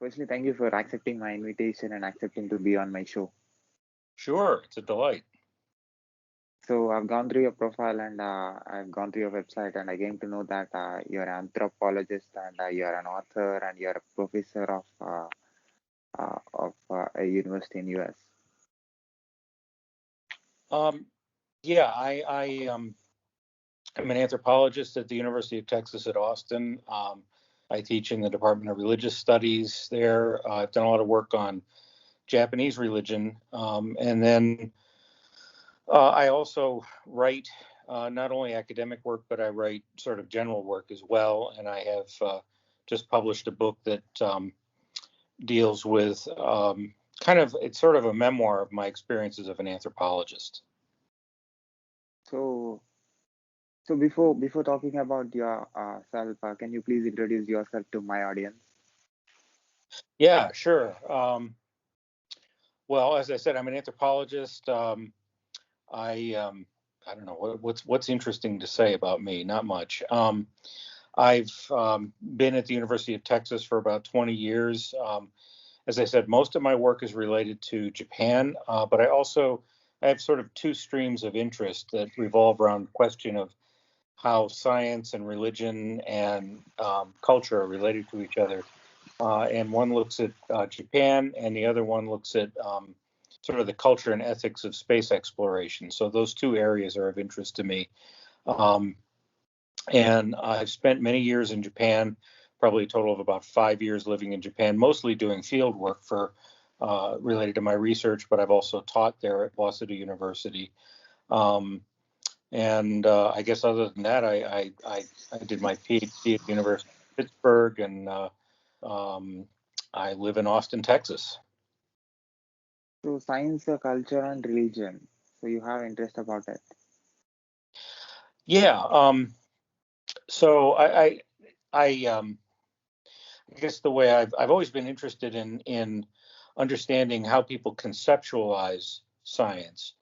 Firstly, thank you for accepting my invitation and accepting to be on my show. Sure, it's a delight. So I've gone through your profile and I've gone through your website and I came to know that you're an anthropologist and you're an author and you're a professor of a university in US. Um, yeah, I'm an anthropologist at the University of Texas at Austin. I teach in the Department of Religious Studies there. I've done a lot of work on Japanese religion, and then I also write not only academic work, but I write sort of general work as well. And I have just published a book that deals with it's sort of a memoir of my experiences of an anthropologist. So so before talking about your self, can you please introduce yourself to my audience? Yeah, sure. Well, as I said, I'm an anthropologist. I I don't know what's interesting to say about me. Not much. I've been at the University of Texas for about 20 years. As I said, most of my work is related to Japan, but I have sort of two streams of interest that revolve around the question of how science and religion and culture are related to each other. And one looks at Japan, and the other one looks at sort of the culture and ethics of space exploration. So those two areas are of interest to me. Um, and I've spent many years in Japan, probably a total of about 5 years living in Japan, mostly doing field work for related to my research, but I've also taught there at Waseda University. Um, and I guess other than that, I did my PhD at the University of Pittsburgh, and um, I live in Austin, Texas. So science, culture, and religion. So you have interest about it. Yeah. So I guess the way I've always been interested in understanding how people conceptualize science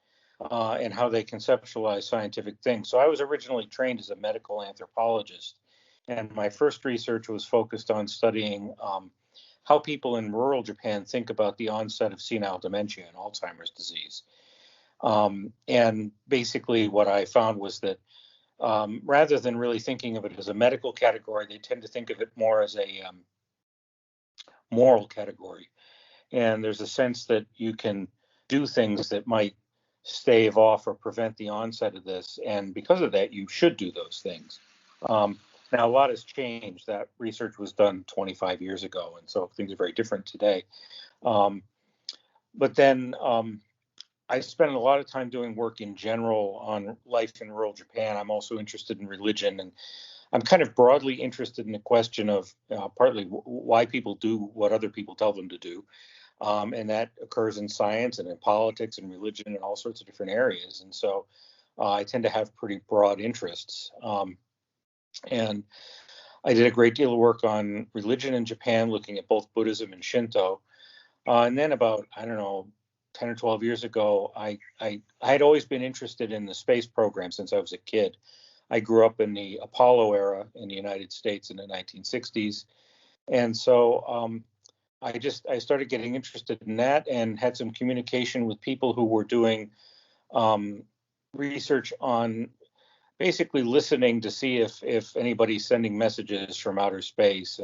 and how they conceptualize scientific things. So I was originally trained as a medical anthropologist, and my first research was focused on studying how people in rural Japan think about the onset of senile dementia and Alzheimer's disease. And basically, what I found was that rather than really thinking of it as a medical category, they tend to think of it more as a moral category. And there's a sense that you can do things that might stave off or prevent the onset of this. And because of that, you should do those things. Now, a lot has changed. That research was done 25 years ago, and so things are very different today. Um, but then I spent a lot of time doing work in general on life in rural Japan. I'm also interested in religion, and I'm kind of broadly interested in the question of partly why people do what other people tell them to do. And that occurs in science and in politics and religion and all sorts of different areas. And so I tend to have pretty broad interests. And I did a great deal of work on religion in Japan, looking at both Buddhism and Shinto. And then about, I don't know, 10 or 12 years ago, I had always been interested in the space program since I was a kid. I grew up in the Apollo era in the United States in the 1960s. And so I started getting interested in that and had some communication with people who were doing um, research on basically listening to see if anybody's sending messages from outer space,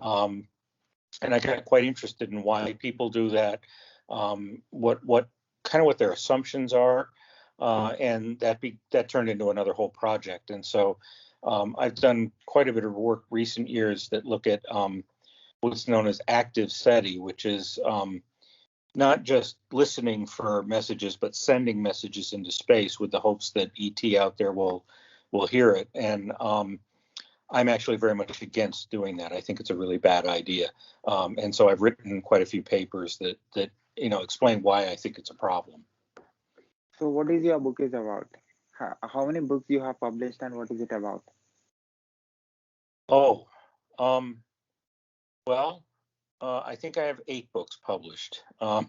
um, and I got quite interested in why people do that, what kind of what their assumptions are, and that turned into another whole project. And so I've done quite a bit of work recent years that look at what's known as active SETI, which is not just listening for messages, but sending messages into space with the hopes that ET out there will hear it. And I'm actually very much against doing that. I think it's a really bad idea. And so I've written quite a few papers that explain why I think it's a problem. So what is your book is about? How many books you have published and what is it about? Oh, um, well, I think I have 8 books published. Oh,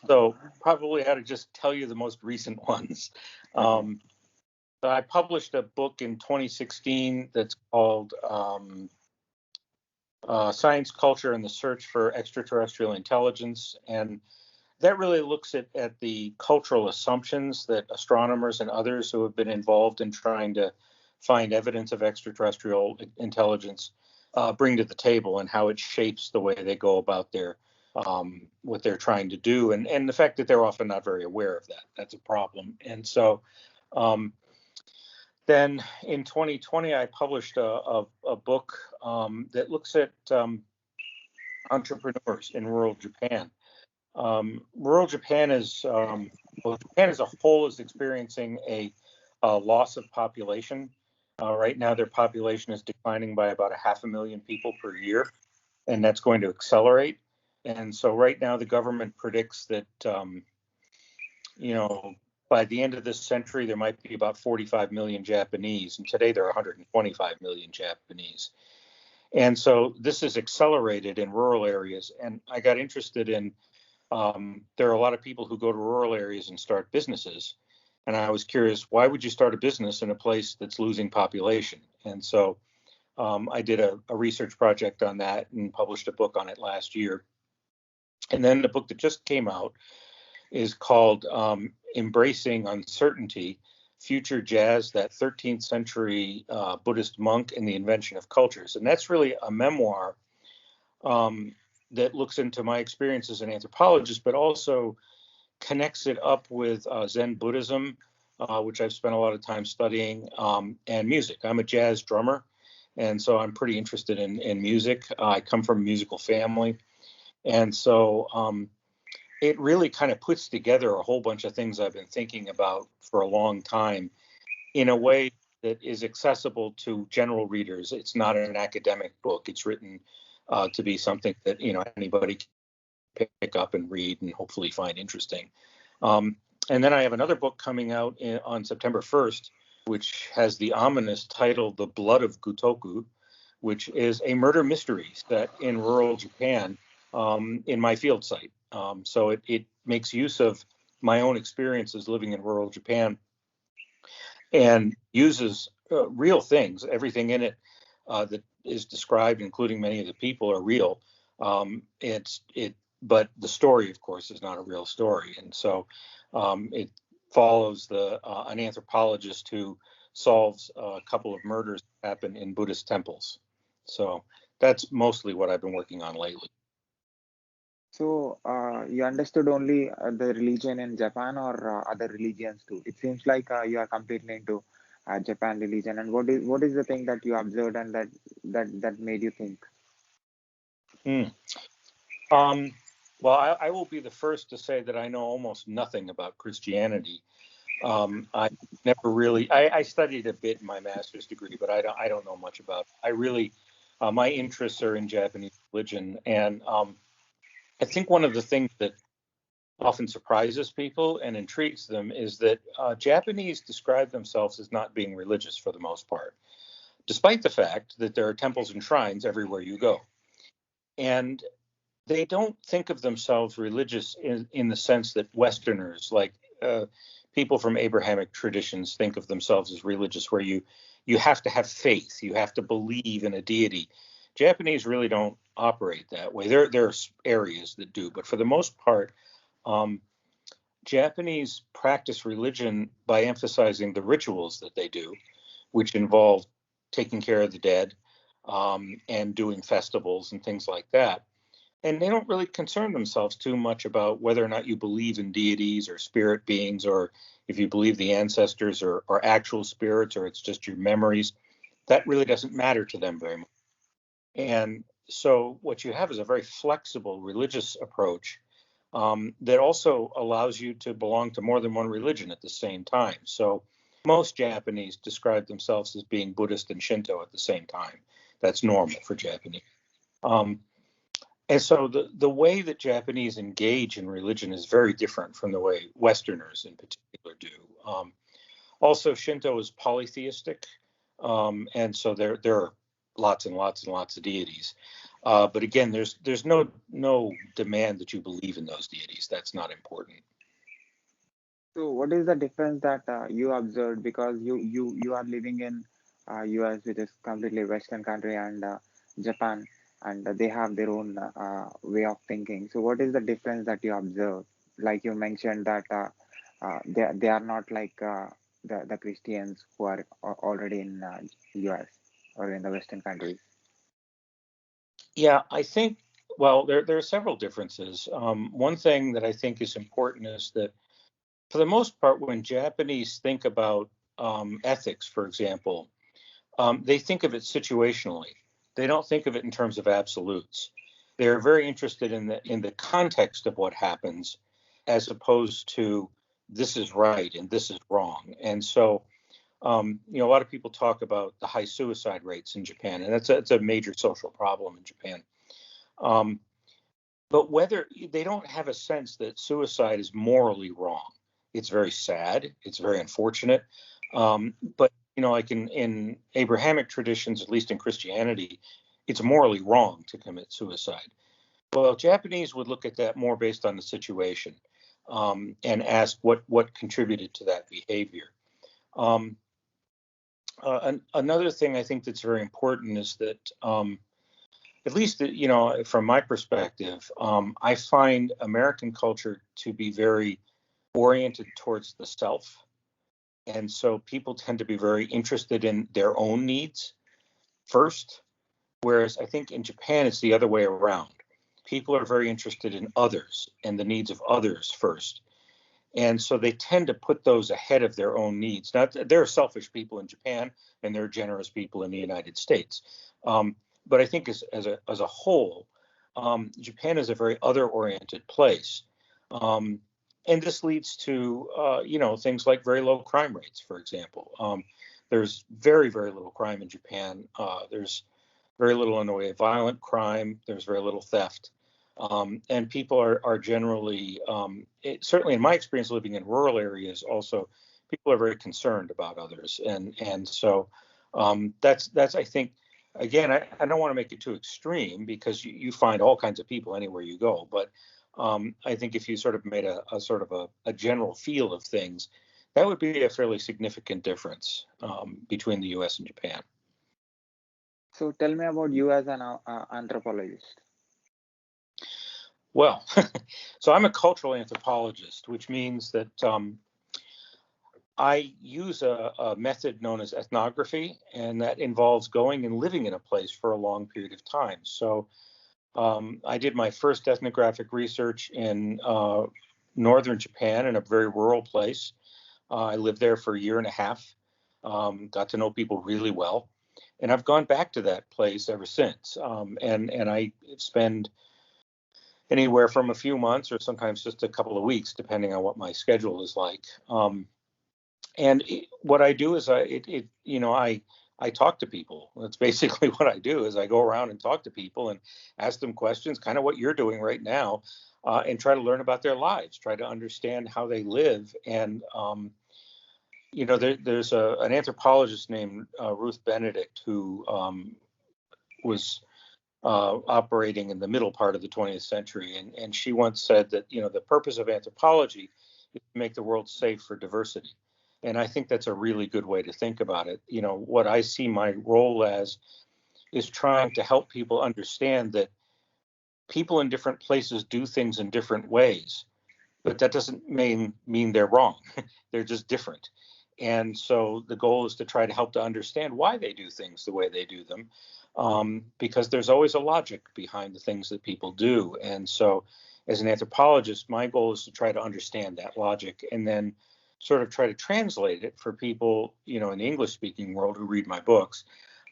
So probably ought to just tell you the most recent ones. okay. Um, I published a book in 2016 that's called Science, Culture, and the Search for Extraterrestrial Intelligence. And that really looks at the cultural assumptions that astronomers and others who have been involved in trying to find evidence of extraterrestrial intelligence bring to the table, and how it shapes the way they go about their what they're trying to do, and the fact that they're often not very aware of that. That's a problem. And so um, then in 2020, I published a book that looks at entrepreneurs in rural Japan. Rural Japan well, Japan as a whole is experiencing a loss of population. Right now, their population is declining by about 500,000 people per year, and that's going to accelerate. And so, right now, the government predicts that you know by the end of this century, there might be about 45 million Japanese, and today there are 125 million Japanese. And so, this is accelerated in rural areas. And I got interested in there are a lot of people who go to rural areas and start businesses. And I was curious, why would you start a business in a place that's losing population? And so I did a research project on that and published a book on it last year. And then the book that just came out is called Embracing Uncertainty, Future Jazz, that 13th century Buddhist monk and the invention of cultures. And that's really a memoir that looks into my experience as an anthropologist, but also connects it up with Zen Buddhism, which I've spent a lot of time studying, and music. I'm a jazz drummer, and so I'm pretty interested in music. I come from a musical family, and so it really kind of puts together a whole bunch of things I've been thinking about for a long time in a way that is accessible to general readers. It's not an academic book. It's written to be something that anybody can pick up and read and hopefully find interesting. And then I have another book coming out on September 1st, which has the ominous title, The Blood of Gutoku, which is a murder mystery set in rural Japan in my field site. So it makes use of my own experiences living in rural Japan and uses real things. Everything in it that is described, including many of the people, are real. But the story, of course, is not a real story, and so it follows an anthropologist who solves a couple of murders that happen in Buddhist temples. So that's mostly what I've been working on lately. So, you understood only the religion in Japan or other religions too? It seems like you are completely into Japan religion. And what is the thing that you observed and that made you think? Hmm. Um, well, I will be the first to say that I know almost nothing about Christianity. I never really. I studied a bit in my master's degree, but I don't know much about it. I really, my interests are in Japanese religion, and I think one of the things that often surprises people and intrigues them is that Japanese describe themselves as not being religious for the most part, despite the fact that there are temples and shrines everywhere you go. And they don't think of themselves religious in the sense that Westerners, like people from Abrahamic traditions, think of themselves as religious, where you have to have faith, you have to believe in a deity. Japanese really don't operate that way. There are areas that do, but for the most part, um, Japanese practice religion by emphasizing the rituals that they do, which involve taking care of the dead and doing festivals and things like that. And they don't really concern themselves too much about whether or not you believe in deities or spirit beings, or if you believe the ancestors are actual spirits, or it's just your memories. That really doesn't matter to them very much. And so what you have is a very flexible religious approach that also allows you to belong to more than one religion at the same time. So most Japanese describe themselves as being Buddhist and Shinto at the same time. That's normal for Japanese. Um, and so the way that Japanese engage in religion is very different from the way Westerners in particular do. Also, Shinto is polytheistic, and so there are lots and lots and lots of deities. But again, there's no demand that you believe in those deities. That's not important. So, what is the difference that you observed? Because you are living in US, which is completely Western country, and Japan. and they have their own way of thinking. So what is the difference that you observe? Like you mentioned that they are not like the Christians who are already in US or in the Western countries. Yeah, I think, well, there are several differences. One thing that I think is important is that for the most part, when Japanese think about ethics, for example, they think of it situationally. They don't think of it in terms of absolutes. They're very interested in the context of what happens, as opposed to this is right and this is wrong. And so, a lot of people talk about the high suicide rates in Japan, and it's a major social problem in Japan. Um, but whether they don't have a sense that suicide is morally wrong. It's very sad. It's very unfortunate. But like in Abrahamic traditions, at least in Christianity, it's morally wrong to commit suicide. Well, Japanese would look at that more based on the situation, and ask what contributed to that behavior. Um, Another thing I think that's very important is that, at least from my perspective, I find American culture to be very oriented towards the self, and so people tend to be very interested in their own needs first, whereas I think in Japan it's the other way around. People are very interested in others and the needs of others first, and so they tend to put those ahead of their own needs. Now, there are selfish people in Japan, and there are generous people in the United States. But I think as a whole, Japan is a very other-oriented place. And this leads to, things like very low crime rates, for example. There's very, very little crime in Japan. There's very little in the way of violent crime. There's very little theft. And people are generally, certainly in my experience living in rural areas, also people are very concerned about others, and so that's I think, again, I don't want to make it too extreme because you find all kinds of people anywhere you go, but I think if you sort of made a sort of a general feel of things, that would be a fairly significant difference between the U.S. and Japan. So tell me about you as an anthropologist. Well, so I'm a cultural anthropologist, which means that I use a method known as ethnography, and that involves going and living in a place for a long period of time. So I did my first ethnographic research in northern Japan in a very rural place. I lived there for a year and a half, got to know people really well, and I've gone back to that place ever since. And I spend anywhere from a few months or sometimes just a couple of weeks, depending on what my schedule is like. What I do is I talk to people. That's basically what I do is I go around and talk to people and ask them questions, kind of what you're doing right now, and try to learn about their lives, try to understand how they live. And there's an anthropologist named Ruth Benedict who was operating in the middle part of the 20th century. And she once said that, the purpose of anthropology is to make the world safe for diversity. And I think that's a really good way to think about it. What I see my role as is trying to help people understand that people in different places do things in different ways, but that doesn't mean they're wrong. They're just different. And so the goal is to try to help to understand why they do things the way they do them, because there's always a logic behind the things that people do. And so as an anthropologist, my goal is to try to understand that logic and then sort of try to translate it for people, in the English speaking world who read my books,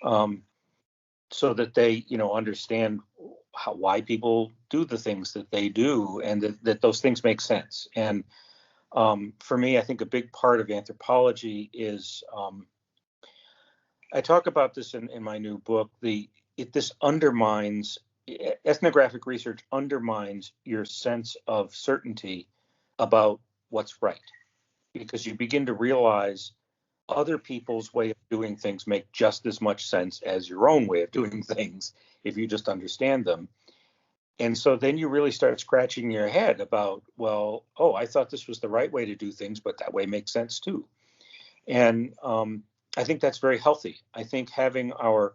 so that they, understand why people do the things that they do and that those things make sense. And for me, I think a big part of anthropology is, I talk about this in my new book, this undermines, ethnographic research undermines your sense of certainty about what's right, because you begin to realize other people's way of doing things make just as much sense as your own way of doing things if you just understand them. And so then you really start scratching your head about, well, oh, I thought this was the right way to do things, but that way makes sense too. And I think that's very healthy. I think having our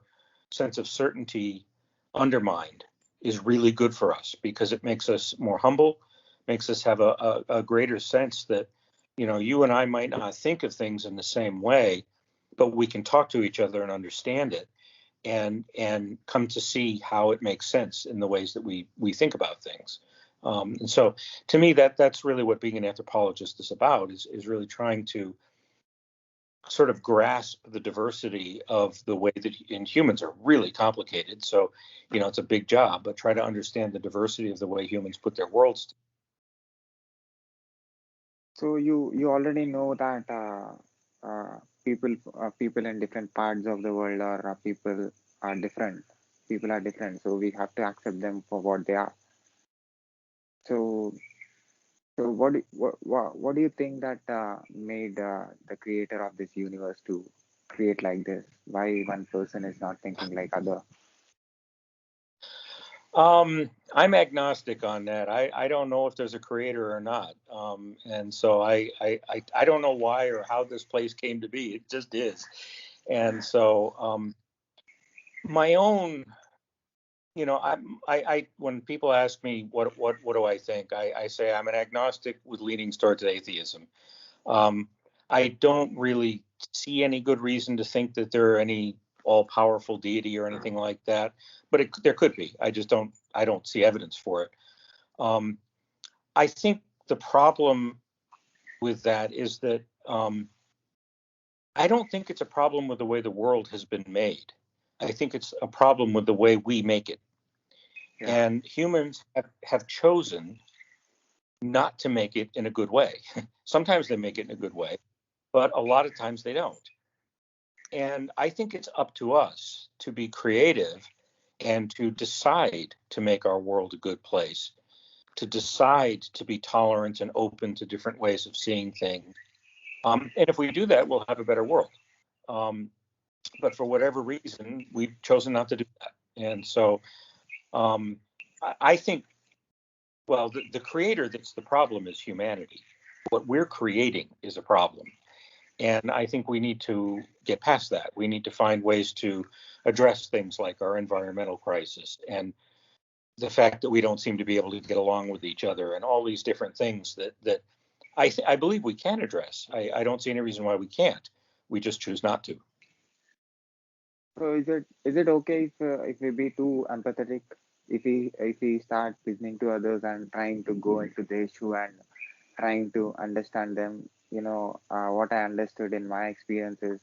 sense of certainty undermined is really good for us because it makes us more humble, makes us have a greater sense that, you and I might not think of things in the same way, but we can talk to each other and understand it and come to see how it makes sense in the ways that we think about things. And so to me, that's really what being an anthropologist is about, is really trying to sort of grasp the diversity of the way that humans are really complicated. So, it's a big job, but try to understand the diversity of the way humans put their worlds. So you already know that people in different parts of the world or people are different. People are different, so we have to accept them for what they are. So what do you think that made the creator of this universe to create like this? Why one person is not thinking like other? I'm agnostic on that. I don't know if there's a creator or not. And so I don't know why or how this place came to be. It just is. And so my own, I when people ask me what do I think, I say I'm an agnostic with leanings towards atheism. Um, I don't really see any good reason to think that there are any all-powerful deity or anything like that, but there could be. I don't see evidence for it. Um, I think the problem with that is that I don't think it's a problem with the way the world has been made. I think it's a problem with the way we make it. Yeah. And humans have chosen not to make it in a good way. Sometimes they make it in a good way, but a lot of times they don't. And I think it's up to us to be creative and to decide to make our world a good place, to decide to be tolerant and open to different ways of seeing things. And if we do that, we'll have a better world. Um, but for whatever reason, we've chosen not to do that. And so um, I think, well, the creator that's the problem is humanity. What we're creating is a problem. And I think we need to get past that. We need to find ways to address things like our environmental crisis and the fact that we don't seem to be able to get along with each other and all these different things that I believe we can address. I don't see any reason why we can't. We just choose not to. So is it okay if we be too empathetic, if we start listening to others and trying to go into their shoe and trying to understand them? What I understood in my experience is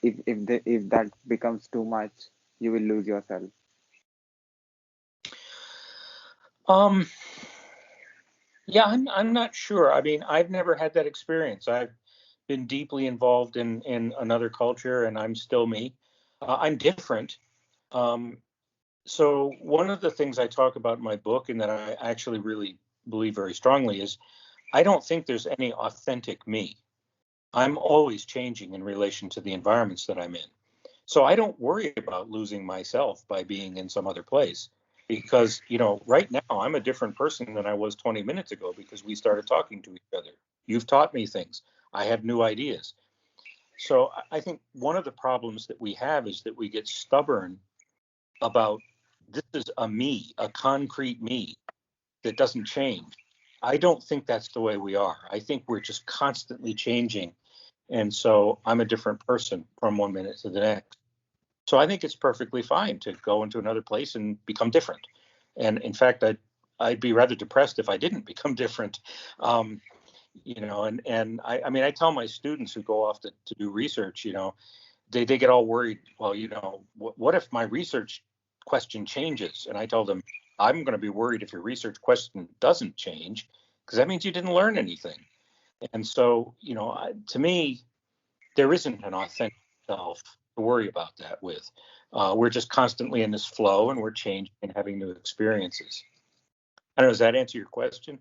if that becomes too much, you will lose yourself. Um, yeah, I'm not sure. I mean, I've never had that experience. I've been deeply involved in another culture, and I'm still me. I'm different. Um, so one of the things I talk about in my book, and that I actually really believe very strongly, is I don't think there's any authentic me. I'm always changing in relation to the environments that I'm in. So I don't worry about losing myself by being in some other place because, right now I'm a different person than I was 20 minutes ago because we started talking to each other. You've taught me things. I have new ideas. So I think one of the problems that we have is that we get stubborn about this is a me, a concrete me that doesn't change. I don't think that's the way we are. I think we're just constantly changing. And so I'm a different person from one minute to the next. So I think it's perfectly fine to go into another place and become different. And in fact, I'd be rather depressed if I didn't become different. Um, and I mean, I tell my students who go off to do research, they get all worried. Well, what if my research question changes? And I tell them, I'm going to be worried if your research question doesn't change, because that means you didn't learn anything. And so, to me, there isn't an authentic self to worry about that with. We're just constantly in this flow and we're changing and having new experiences. I don't know, does that answer your question?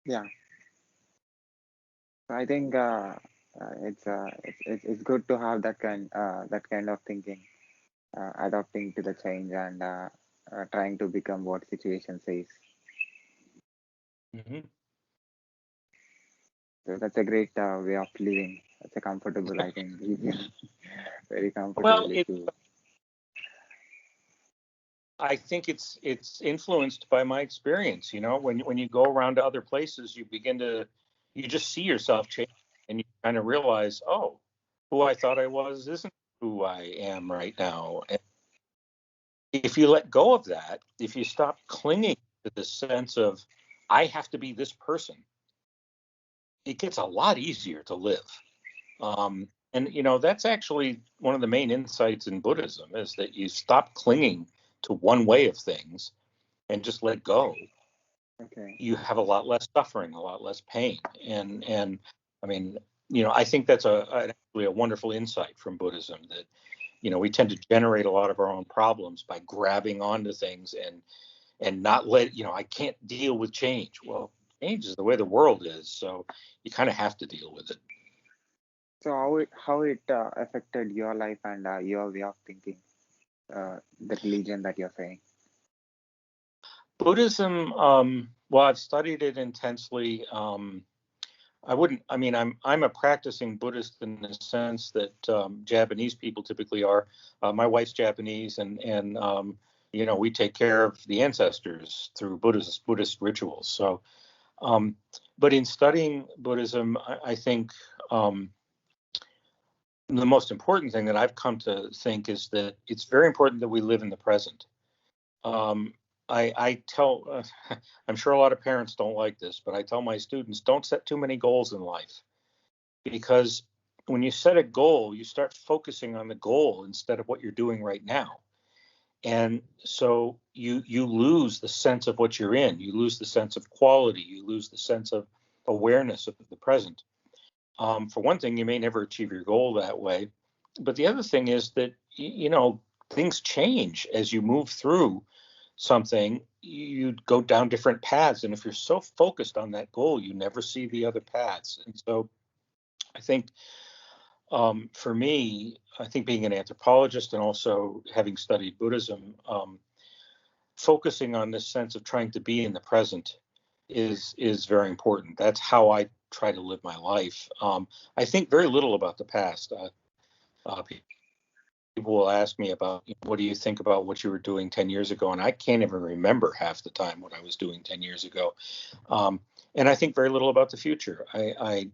Yeah. So I think it's good to have that kind of thinking, adapting to the change and trying to become what situation says. Mm-hmm. So that's a great way of living. It's a comfortable, I think, easier, very Well, comfortable it to. I think it's influenced by my experience. You know, when you go around to other places, you just see yourself change, and you kind of realize, oh, who I thought I was isn't who I am right now. And if you let go of that, if you stop clinging to the sense of I have to be this person, it gets a lot easier to live. And that's actually one of the main insights in Buddhism is that you stop clinging to one way of things and just let go. Okay. You have a lot less suffering, a lot less pain, and I mean, I think that's actually a wonderful insight from Buddhism that we tend to generate a lot of our own problems by grabbing onto things and not let I can't deal with change. Well, change is the way the world is, so you kind of have to deal with it. So how it affected your life and your way of thinking, the religion that you're saying? Buddhism, well, I've studied it intensely. I wouldn't. I mean, I'm a practicing Buddhist in the sense that Japanese people typically are. My wife's Japanese, and we take care of the ancestors through Buddhist rituals. So, but in studying Buddhism, I think the most important thing that I've come to think is that it's very important that we live in the present. Um, I tell, I'm sure a lot of parents don't like this, but I tell my students, don't set too many goals in life, because when you set a goal, you start focusing on the goal instead of what you're doing right now. And so you lose the sense of what you're in. You lose the sense of quality. You lose the sense of awareness of the present. For one thing, you may never achieve your goal that way. But the other thing is that, things change as you move through something. You go down different paths. And if you're so focused on that goal, you never see the other paths. And so I think for me, I think being an anthropologist and also having studied Buddhism, focusing on this sense of trying to be in the present is very important. That's how I try to live my life. I think very little about the past. People will ask me about what do you think about what you were doing 10 years ago, and I can't even remember half the time what I was doing 10 years ago. And I think very little about the future. I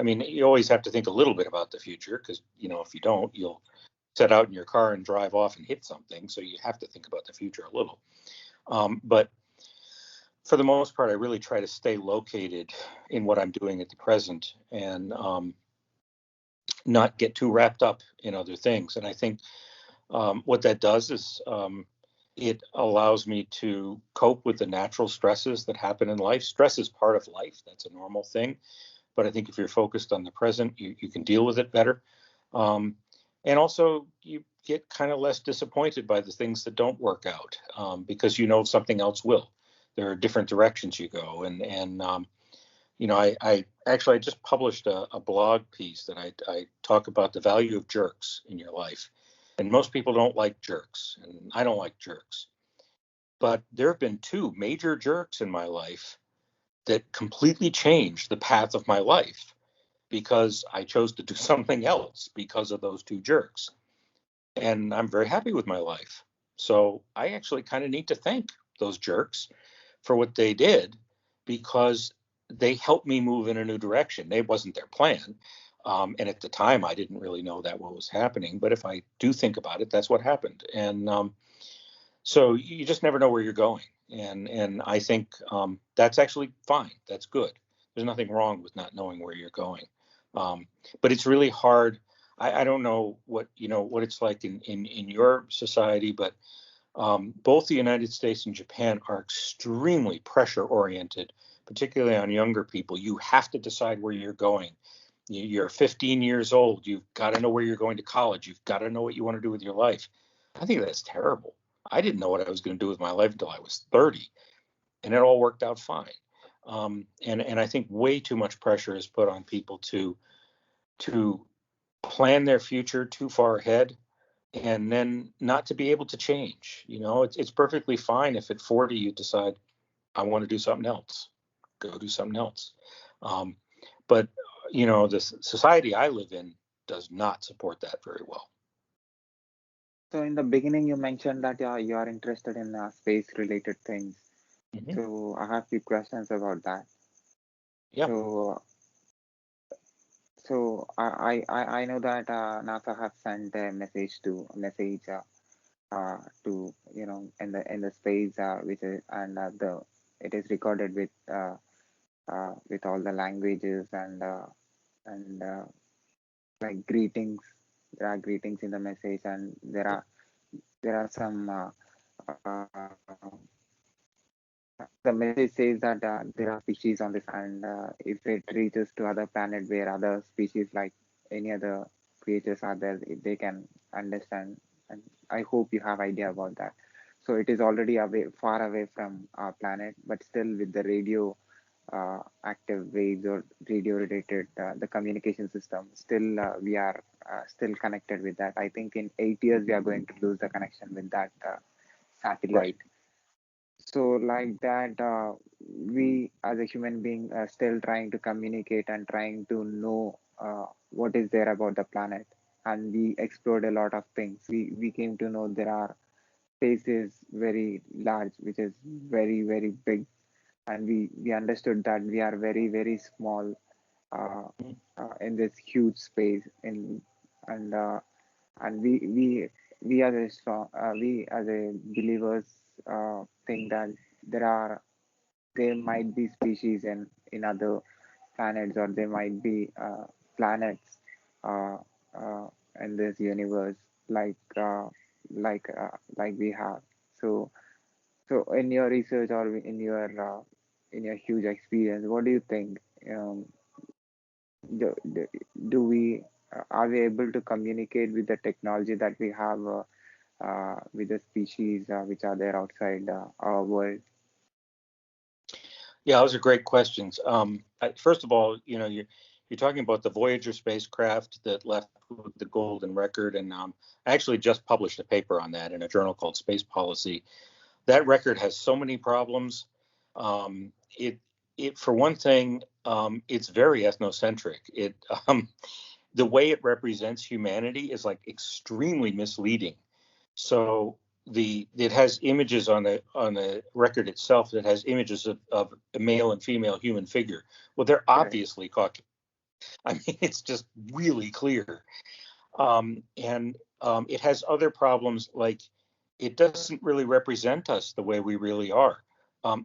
mean, you always have to think a little bit about the future because, if you don't, you'll set out in your car and drive off and hit something. So you have to think about the future a little. But for the most part, I really try to stay located in what I'm doing at the present and not get too wrapped up in other things. And I think what that does is it allows me to cope with the natural stresses that happen in life. Stress is part of life. That's a normal thing. But I think if you're focused on the present, you can deal with it better. And also, you get kind of less disappointed by the things that don't work out because something else will. There are different directions you go. I just published a blog piece that I talk about the value of jerks in your life. And most people don't like jerks, and I don't like jerks. But there have been two major jerks in my life that completely changed the path of my life because I chose to do something else because of those two jerks. And I'm very happy with my life. So I actually kind of need to thank those jerks for what they did because they helped me move in a new direction. It wasn't their plan. And at the time, I didn't really know that what was happening. But if I do think about it, that's what happened. And so you just never know where you're going. And I think that's actually fine. That's good. There's nothing wrong with not knowing where you're going. But it's really hard. I don't know what it's like in your society, but both the United States and Japan are extremely pressure oriented, particularly on younger people. You have to decide where you're going. You're 15 years old. You've got to know where you're going to college. You've got to know what you want to do with your life. I think that's terrible. I didn't know what I was going to do with my life until I was 30, and it all worked out fine. And I think way too much pressure is put on people to plan their future too far ahead and then not to be able to change. It's perfectly fine if at 40 you decide I want to do something else. Go do something else. But the society I live in does not support that very well. So in the beginning, you mentioned that you are interested in space-related things. Hmm. So I have few questions about that. Yeah, So I know that NASA have sent a message to in the space which is and the it is recorded with all the languages and like greetings. There are greetings in the message, and there are some the message says that there are species on this, and if it reaches to other planet where other species like any other creatures are there, they can understand. And I hope you have idea about that. So it is already far away from our planet, but still with the radio active waves or radio related the communication system, still we are still connected with that. I think in 8 years we are going to lose the connection with that satellite. right. So like that, we as a human being are still trying to communicate and trying to know what is there about the planet. And we explored a lot of things. We came to know there are spaces very large, which is very big, and we understood that we are very small uh, Mhm. in this huge space. In and we as a strong we as a believers think that there might be species in other planets, or there might be planets uh, uh, in this universe like like we have. So in your research or in your huge experience, what do you think? Um, do, do we are we able to communicate with the technology that we have with the species which are there outside our world? Yeah, those are great questions. First of all, you're talking about the Voyager spacecraft that left with the golden record, and I actually just published a paper on that in a journal called Space Policy. That record has so many problems. It for one thing, it's very ethnocentric. The way it represents humanity is like extremely misleading. So the it has images on the record itself that has images of a male and female human figure. Well, they're Correct. obviously Caucasian. I mean, it's just really clear. And it has other problems like it doesn't really represent us the way we really are.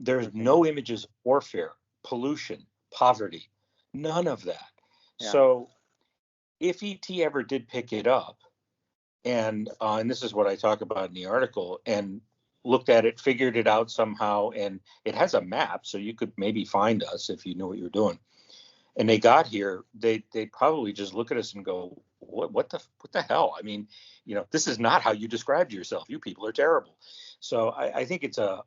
There's Okay. no images of warfare, pollution, poverty, none of that. Yeah. So if ET ever did pick it up, and this is what I talk about in the article, and looked at it, figured it out somehow, and it has a map, so you could maybe find us if you knew what you're doing. And they got here, they probably just look at us and go, what the hell? I mean, this is not how you described yourself. You people are terrible. So I think it's a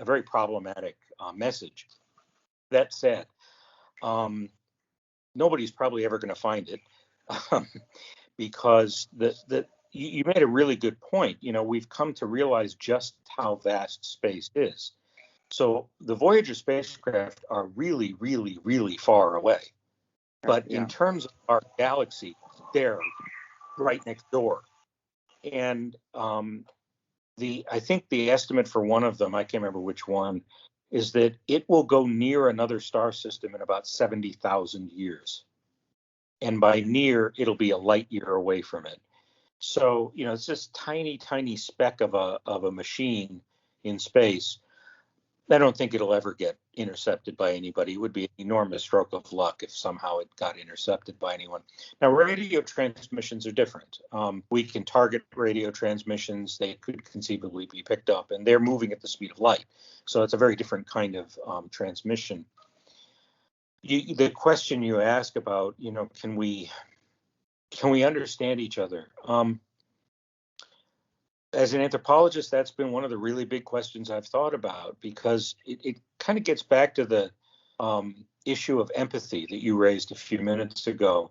very problematic message. That said, um, nobody's probably ever going to find it. Um, because you made a really good point. We've come to realize just how vast space is. So the Voyager spacecraft are really, really, really far away. But in Yeah. terms of our galaxy, they're right next door. And the I think the estimate for one of them, I can't remember which one, is that it will go near another star system in about 70,000 years. And by near, it'll be a light year away from it. So, it's this tiny, tiny speck of a machine in space. I don't think it'll ever get intercepted by anybody. It would be an enormous stroke of luck if somehow it got intercepted by anyone. Now, radio transmissions are different. We can target radio transmissions. They could conceivably be picked up, and they're moving at the speed of light. So it's a very different kind of transmission. The question you ask about, can we understand each other? As an anthropologist, that's been one of the really big questions I've thought about because it kind of gets back to the issue of empathy that you raised a few minutes ago.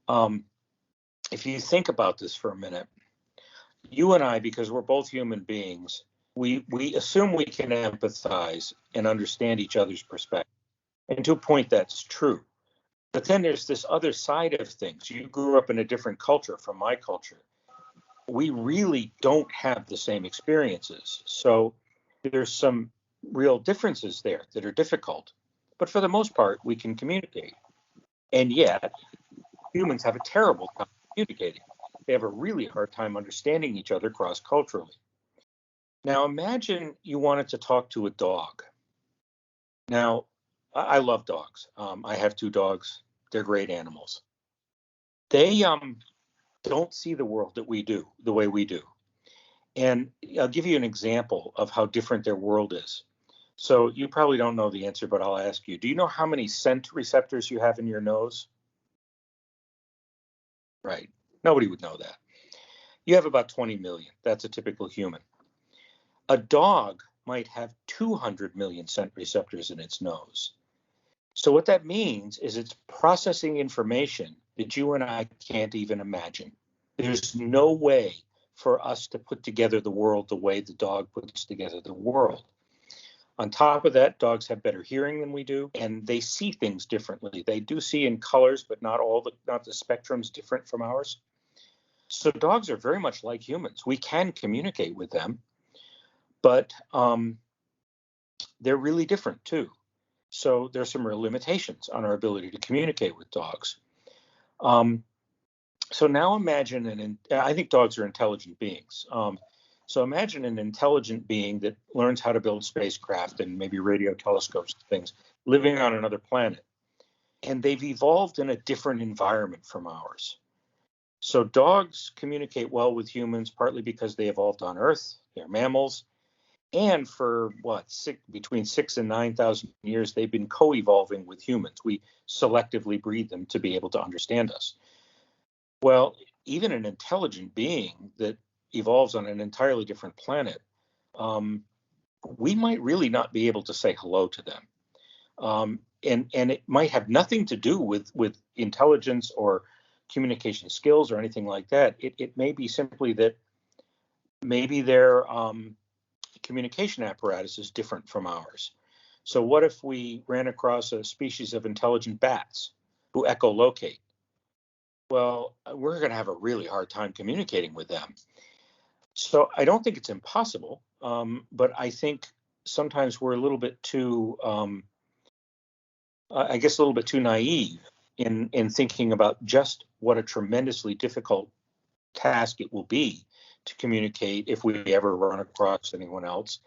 Um, if you think about this for a minute, you and I, because we're both human beings, we assume we can empathize and understand each other's perspective. And to a point, that's true. But then there's this other side of things. You grew up in a different culture from my culture. we really don't have the same experiences. So there's some real differences there that are difficult. But for the most part, we can communicate. And yet, humans have a terrible time communicating. They have a really hard time understanding each other cross culturally. Now, imagine you wanted to talk to a dog. Now, I love dogs. I have two dogs. They're great animals. They don't see the world that we do, the way we do. And I'll give you an example of how different their world is. So you probably don't know the answer, but I'll ask you. Do you know how many scent receptors you have in your nose? Right. Nobody would know that. You have about 20 million. That's a typical human. A dog might have 200 million scent receptors in its nose. So what that means is it's processing information that you and I can't even imagine. There's no way for us to put together the world the way the dog puts together the world. On top of that, dogs have better hearing than we do, and they see things differently. They do see in colors, but not the spectrum's different from ours. So dogs are very much like humans. We can communicate with them, but they're really different too. So there's some real limitations on our ability to communicate with dogs. So now imagine I think dogs are intelligent beings. So imagine an intelligent being that learns how to build spacecraft and maybe radio telescopes and things, living on another planet. And they've evolved in a different environment from ours. So dogs communicate well with humans, partly because they evolved on Earth, they're mammals, and for between 6 and 9,000 years, they've been co-evolving with humans. We selectively breed them to be able to understand us. Well, even an intelligent being that evolves on an entirely different planet, we might really not be able to say hello to them. And it might have nothing to do with intelligence or communication skills or anything like that. It may be simply that maybe their communication apparatus is different from ours. So what if we ran across a species of intelligent bats who echolocate? Well, we're going to have a really hard time communicating with them. So I don't think it's impossible, but I think sometimes we're a little bit too, I guess, a little bit too naive in thinking about just what a tremendously difficult task it will be to communicate if we ever run across anyone else,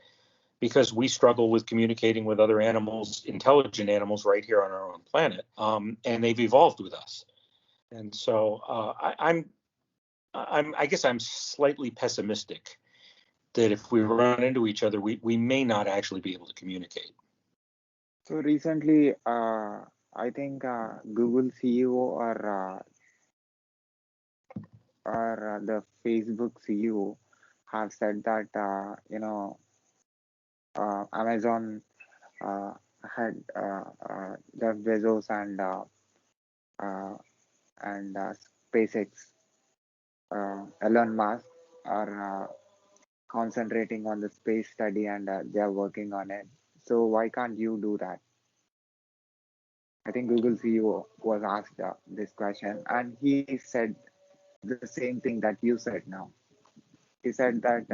because we struggle with communicating with other animals, intelligent animals, right here on our own planet, and they've evolved with us. And so I guess I'm slightly pessimistic that if we run into each other, we may not actually be able to communicate. So recently, I think Google CEO or the Facebook CEO have said that Amazon had Jeff Bezos uh, and SpaceX, Elon Musk are concentrating on the space study and they are working on it. So why can't you do that? I think Google CEO was asked this question, and he said the same thing that you said now. He said that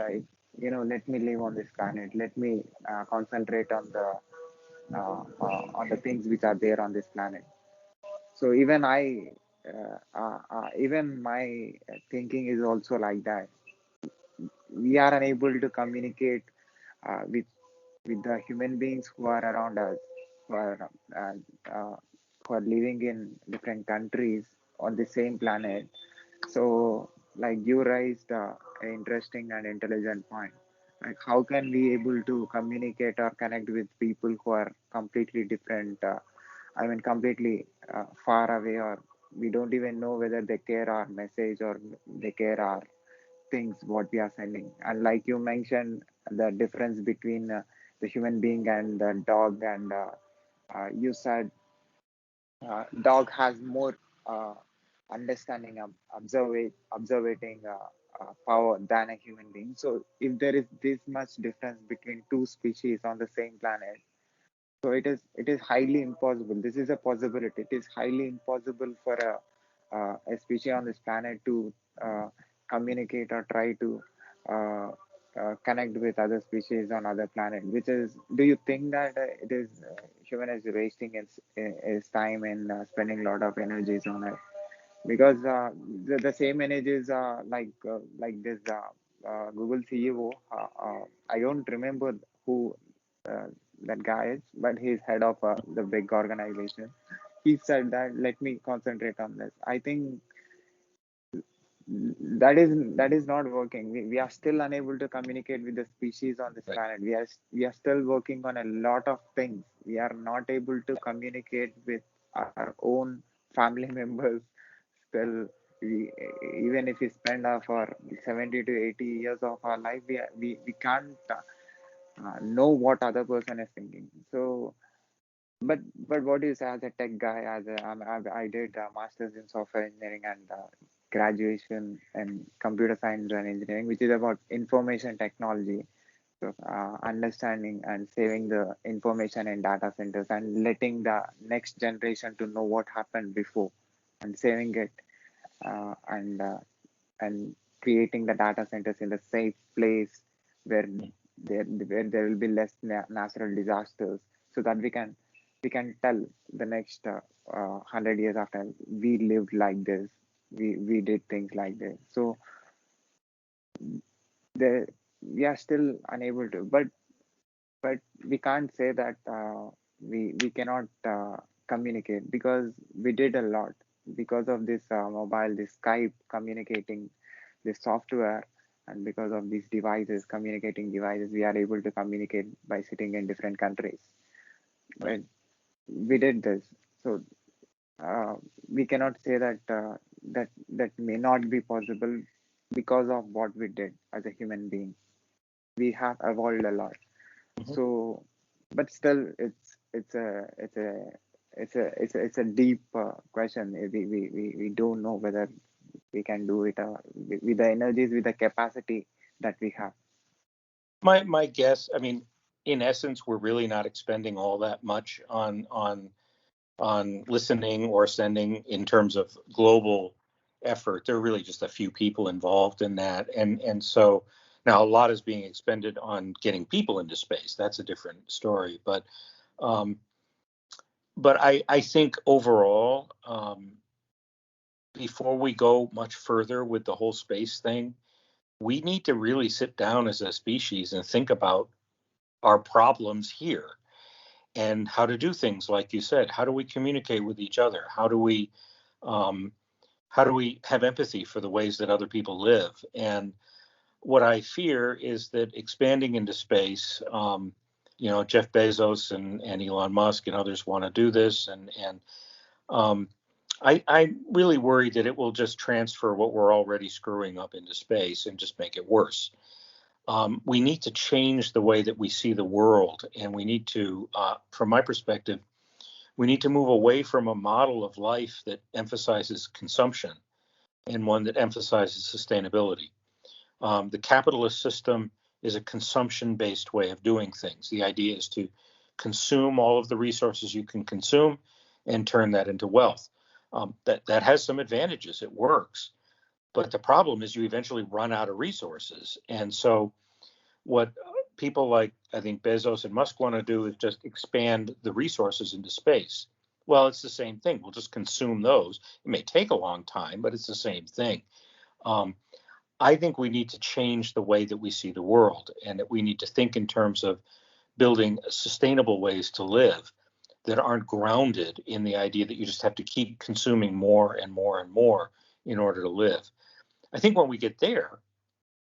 let me live on this planet. Let me concentrate on the things which are there on this planet. So even my thinking is also like that. We are unable to communicate with the human beings who are around us, who are who are living in different countries on the same planet. So, like you raised an interesting and intelligent point. Like, how can we able to communicate or connect with people who are completely different? I mean, completely far away, or we don't even know whether they care our message or they care our things what we are sending. And like you mentioned, the difference between the human being and the dog, and you said dog has more understanding of observing power than a human being. So if there is this much difference between two species on the same planet, so it is highly impossible. This is a possibility. It is highly impossible for a species on this planet to communicate or try to uh, connect with other species on other planet, which is, do you think that it is human is wasting its time and spending a lot of energies on it? Because the same energies like this Google CEO, I don't remember who uh, that guy is, but he's head of the big organization. He said that let me concentrate on this. I think that is not working. We are still unable to communicate with the species on this Right. planet. We are still working on a lot of things. We are not able to communicate with our own family members. Still, we, even if we spend for 70 to 80 years of our life, we can't know what other person is thinking. So but what do you say as a tech guy? I did a master's in software engineering and graduation in computer science and engineering, which is about information technology. So understanding and saving the information in data centers and letting the next generation to know what happened before and saving it and and creating the data centers in a safe place where there will be less natural disasters, so that we can tell the next 100 years after we lived like this, we did things like this. So the we are still unable to, but we can't say that we cannot communicate, because we did a lot because of this mobile, this Skype communicating, this software, and because of these devices, communicating devices, we are able to communicate by sitting in different countries. Right. But we did this, so uh, we cannot say that that may not be possible because of what we did as a human being. We have evolved a lot. Mhm. So, but still, it's a deep question. We don't know whether we can do it with the energies, with the capacity that we have. My guess, I mean, in essence, we're really not expending all that much on listening or sending in terms of global effort. There are really just a few people involved in that, and so now a lot is being expended on getting people into space. That's a different story, um, but I think overall, before we go much further with the whole space thing, we need to really sit down as a species and think about our problems here and how to do things like you said. How do we communicate with each other? Um, how do we have empathy for the ways that other people live? And what I fear is that expanding into space, Jeff Bezos and Elon Musk and others want to do this, and um, I'm really worried that it will just transfer what we're already screwing up into space and just make it worse. We need to change the way that we see the world, and we need to, from my perspective, we need to move away from a model of life that emphasizes consumption and one that emphasizes sustainability. The capitalist system is a consumption based way of doing things. The idea is to consume all of the resources you can consume and turn that into wealth. That has some advantages. It works. But the problem is you eventually run out of resources. And so, what people like, I think, Bezos and Musk want to do is just expand the resources into space. Well, it's the same thing. We'll just consume those. It may take a long time, but it's the same thing. Um, I think we need to change the way that we see the world, and that we need to think in terms of building sustainable ways to live that aren't grounded in the idea that you just have to keep consuming more and more and more in order to live. I think when we get there,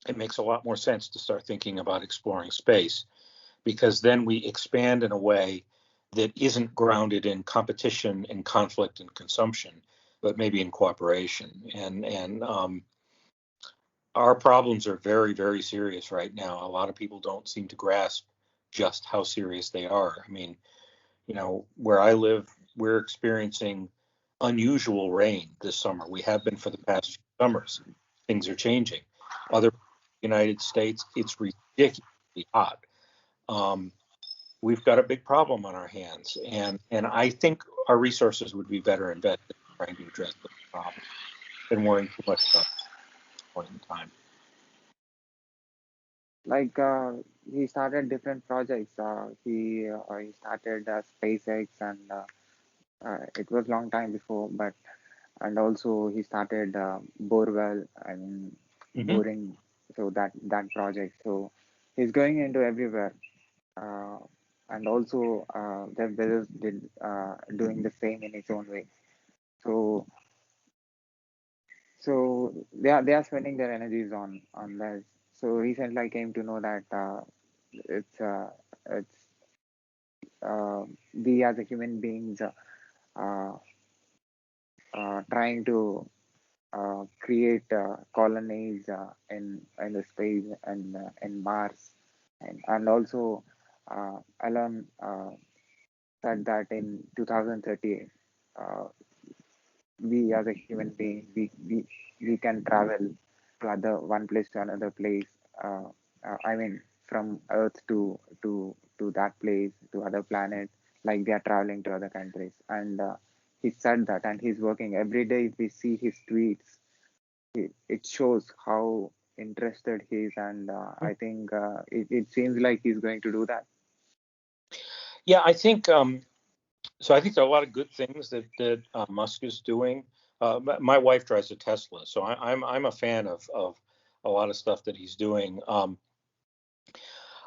it makes a lot more sense to start thinking about exploring space, because then we expand in a way that isn't grounded in competition and conflict and consumption, but maybe in cooperation. And our problems are very, very serious right now. A lot of people don't seem to grasp just how serious they are. I mean, where I live, we're experiencing unusual rain this summer. We have been for the past few summers. Things are changing. Other United States, it's ridiculously hot. Um, we've got a big problem on our hands, and I think our resources would be better invested in trying to address the problem than worrying too much about. point in time? Like he started different projects. He started SpaceX, and it was long time before. But and also he started borewell and Hmm. boring. So that project. So he's going into everywhere. Uh, and also Jeff Bezos did doing the same in his own way. So they are spending their energies on this. So recently I came to know that it's we as a human beings uh, trying to create colonies in the space and in Mars, and also Elon said that in 2030 uh, we as a human being we can travel to other one place to another place. uh, I mean from Earth to that place to other planet, like they are traveling to other countries. And he said that, and he's working every day. If we see his tweets, it shows how interested he is. And I think it seems like he's going to do that. Yeah, I think so. I think there are a lot of good things that Musk is doing. My wife drives a Tesla, so I'm a fan of a lot of stuff that he's doing.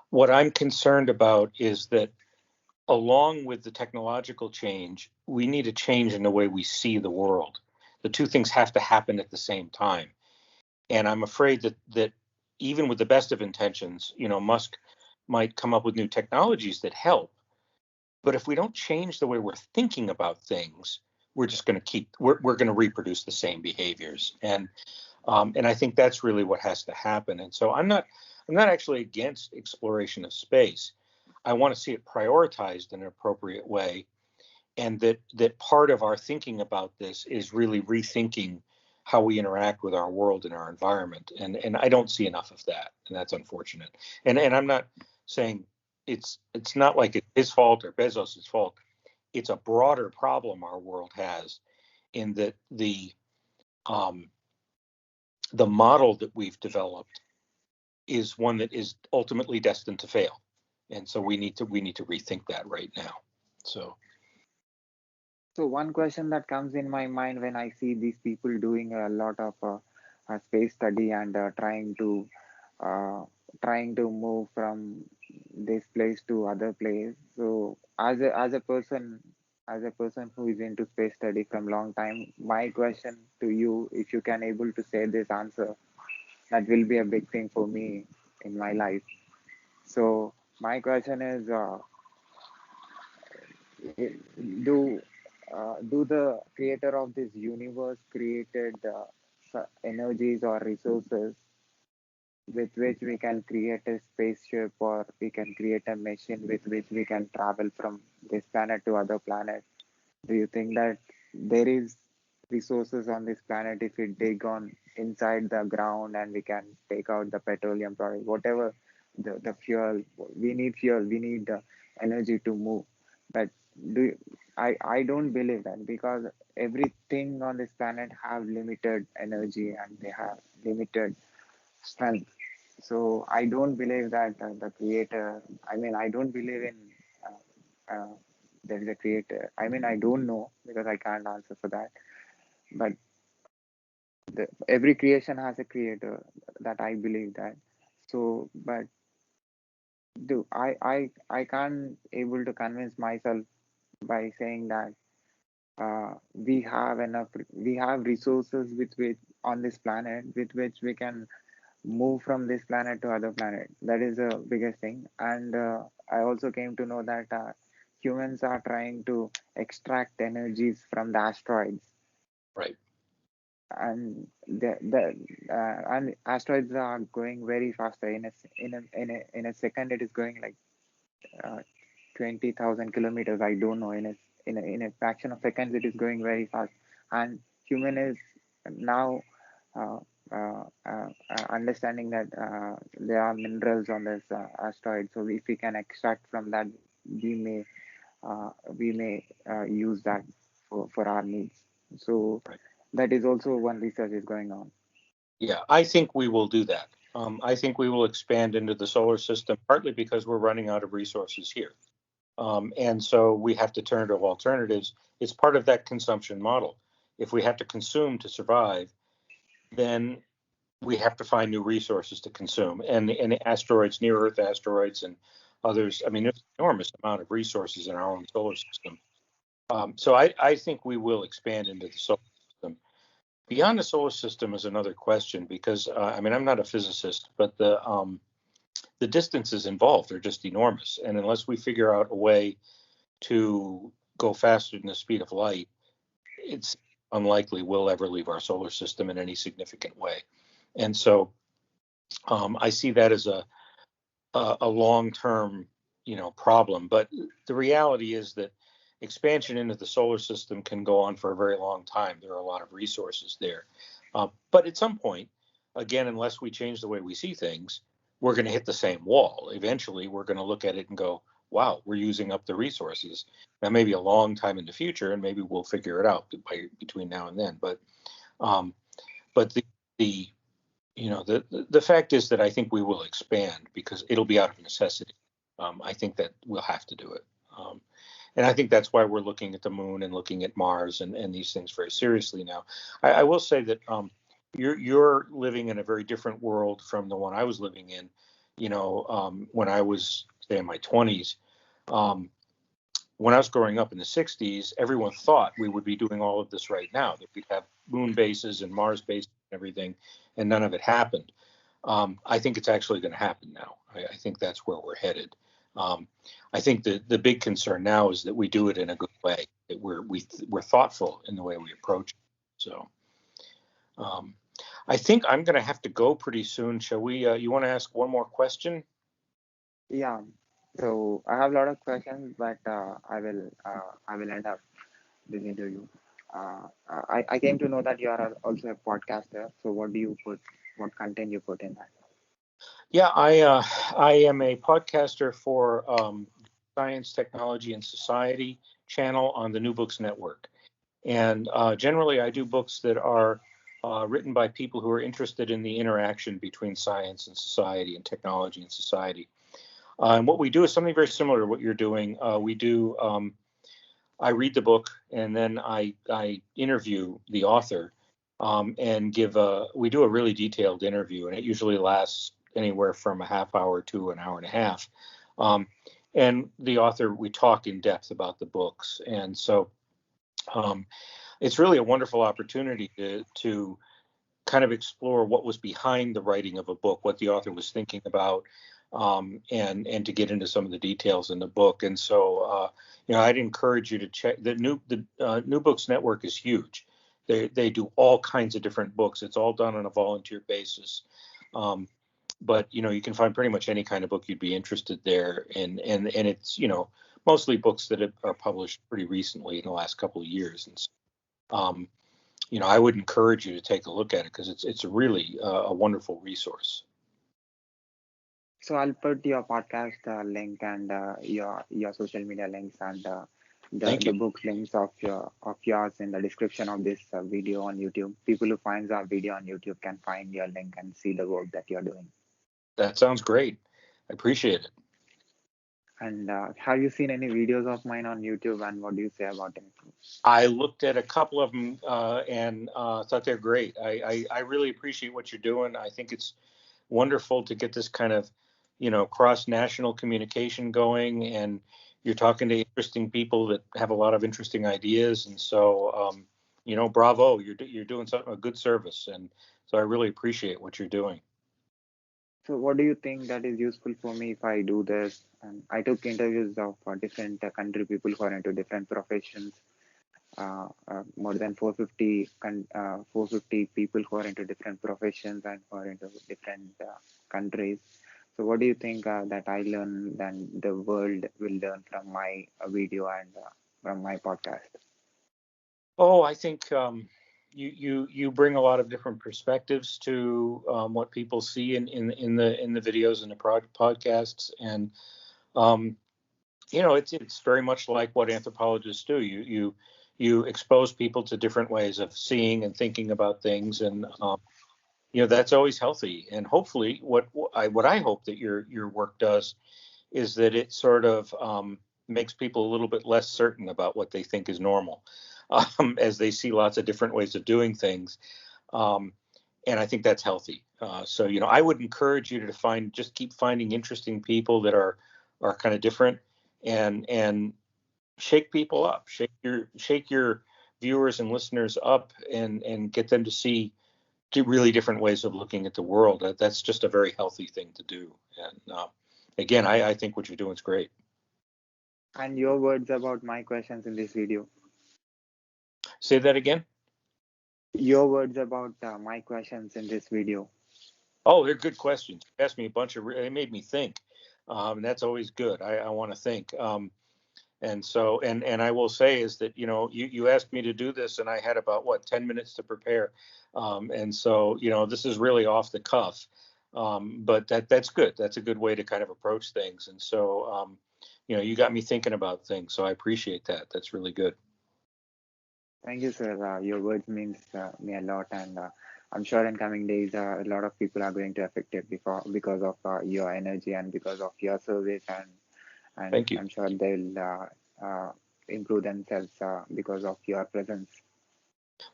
What I'm concerned about is that along with the technological change, we need a change in the way we see the world. The two things have to happen at the same time. And I'm afraid that even with the best of intentions, Musk might come up with new technologies that help. But if we don't change the way we're thinking about things, we're just going to we're going to reproduce the same behaviors. And I think that's really what has to happen. And so I'm not actually against exploration of space. I want to see it prioritized in an appropriate way, and that part of our thinking about this is really rethinking how we interact with our world and our environment. And I don't see enough of that, and that's unfortunate. And I'm not saying it's not like it's his fault or Bezos's fault. It's a broader problem our world has, in that um, the model that we've developed is one that is ultimately destined to fail, and so we need to rethink that right now. So So one question that comes in my mind when I see these people doing a lot of space study and uh, trying to move from this place to other place. So as a person who is into space study from long time, my question to you, if you can able to say this answer, that will be a big thing for me in my life. So my question is, do do the creator of this universe created energies or resources with which we can create a spaceship, or we can create a machine with which we can travel from this planet to other planet? Do you think that there is resources on this planet if we dig on inside the ground and we can take out the petroleum product, whatever the fuel? We need fuel, we need energy to move. But do I don't believe that, because everything on this planet have limited energy and they have limited strength. So I don't believe that the creator. I mean, I don't believe in there is a creator. I mean, I don't know because I can't answer for that. But every creation has a creator. That I believe that. So, but do I can't able to convince myself by saying that we have resources with which on this planet with which we can move from this planet to other planet. That is the biggest thing. And I also came to know that humans are trying to extract energies from the asteroids. right. And and asteroids are going very faster. In a second it is going like uh, 20,000 kilometers. I don't know. In a fraction of seconds it is going very fast. And human is now uh, understanding that there are minerals on this asteroid. So if we can extract from that, we may use that for our needs. So Right. that is also one research is going on. Yeah, I think we will do that. I think we will expand into the solar system, partly because we're running out of resources here. And so we have to turn to alternatives. It's part of that consumption model. If we have to consume to survive, then we have to find new resources to consume. And asteroids, near Earth asteroids, and others. I mean, there's an enormous amount of resources in our own solar system. So I think we will expand into the solar system. Beyond the solar system is another question because I mean I'm not a physicist, but the distances involved are just enormous, and unless we figure out a way to go faster than the speed of light, it's unlikely we'll ever leave our solar system in any significant way. And so I see that as a long-term, problem. But the reality is that expansion into the solar system can go on for a very long time. There are a lot of resources there. But at some point, again, unless we change the way we see things, we're going to hit the same wall. Eventually, we're going to look at it and go, wow, we're using up the resources. Now, maybe a long time in the future, and maybe we'll figure it out between now and then. Um, but the the fact is that I think we will expand because it'll be out of necessity. I think that we'll have to do it. And I think that's why we're looking at the moon and looking at Mars and these things very seriously now. I will say that you're living in a very different world from the one I was living in. When I was say in my 20s, um, when I was growing up in the 60s, everyone thought we would be doing all of this right now, that we'd have moon bases and Mars bases and everything, and none of it happened. I think it's actually going to happen now. I think that's where we're headed. Um, I think the big concern now is that we do it in a good way, that we're thoughtful in the way we approach it. So um, I think I'm going to have to go pretty soon. Shall we? You want to ask one more question? Yeah. So I have a lot of questions, but I will end up this interview. I came to know that you are also a podcaster. So what do you put? What content you put in that? Yeah, I am a podcaster for Science, Technology, and Society channel on the New Books Network. And generally, I do books that are written by people who are interested in the interaction between science and society and technology and society. And what we do is something very similar to what you're doing. I read the book and then I interview the author and we do a really detailed interview, and it usually lasts anywhere from a half hour to an hour and a half. Um, and the author, we talk in depth about the books. And so um, it's really a wonderful opportunity to kind of explore what was behind the writing of a book, what the author was thinking about, and to get into some of the details in the book. And so, I'd encourage you to check the New Books Network is huge. They do all kinds of different books. It's all done on a volunteer basis. But you can find pretty much any kind of book you'd be interested there, and it's mostly books that are published pretty recently in the last couple of years. And so, I would encourage you to take a look at it because it's really a wonderful resource. So I'll put your podcast link and your social media links and Thank you. the book links of yours in the description of this video on YouTube. People who finds our video on YouTube can find your link and see the work that you're doing. That sounds great. I appreciate it. And have you seen any videos of mine on YouTube, and what do you say about it? I looked at a couple of them and thought they're great. I really appreciate what you're doing. I think it's wonderful to get this kind of, cross-national communication going, and you're talking to interesting people that have a lot of interesting ideas. And so, bravo, you're doing a good service. And so I really appreciate what you're doing. So what do you think that is useful for me if I do this? And I took interviews of different country people who are into different professions. More than 450 people who are into different professions and who are into different countries. So what do you think that I learn and the world will learn from my video and from my podcast? Oh, I think you bring a lot of different perspectives to what people see in the videos and the podcasts, and it's very much like what anthropologists do. You expose people to different ways of seeing and thinking about things, and that's always healthy. And hopefully, what I hope that your work does is that it sort of makes people a little bit less certain about what they think is normal, as they see lots of different ways of doing things. Um, and I think that's healthy. So I would encourage you to just keep finding interesting people that are kind of different, and shake people up, shake your viewers and listeners up, and get them to see really different ways of looking at the world. That's just a very healthy thing to do. And again, I think what you're doing is great. And your words about my questions in this video. Say that again. Your words about my questions in this video. Oh, they're good questions. You asked me a bunch of. It made me think. And that's always good. I want to think. And so, and I will say is that you asked me to do this, and I had about 10 minutes to prepare. And so this is really off the cuff. But that's good. That's a good way to kind of approach things. And so you got me thinking about things. So I appreciate that. That's really good. Thank you, sir. Your words means me a lot, and I'm sure in coming days, a lot of people are going to affect it because of your energy and because of your service, and Thank you. I'm sure they'll improve themselves because of your presence.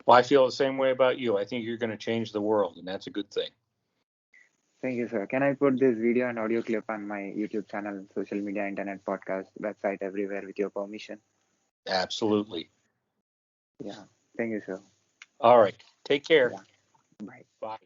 Well, I feel the same way about you. I think you're going to change the world, and that's a good thing. Thank you, sir. Can I put this video and audio clip on my YouTube channel, social media, internet, podcast, website, everywhere with your permission? Absolutely. Yeah. Thank you, sir. All right. Take care. Yeah. Bye. Bye.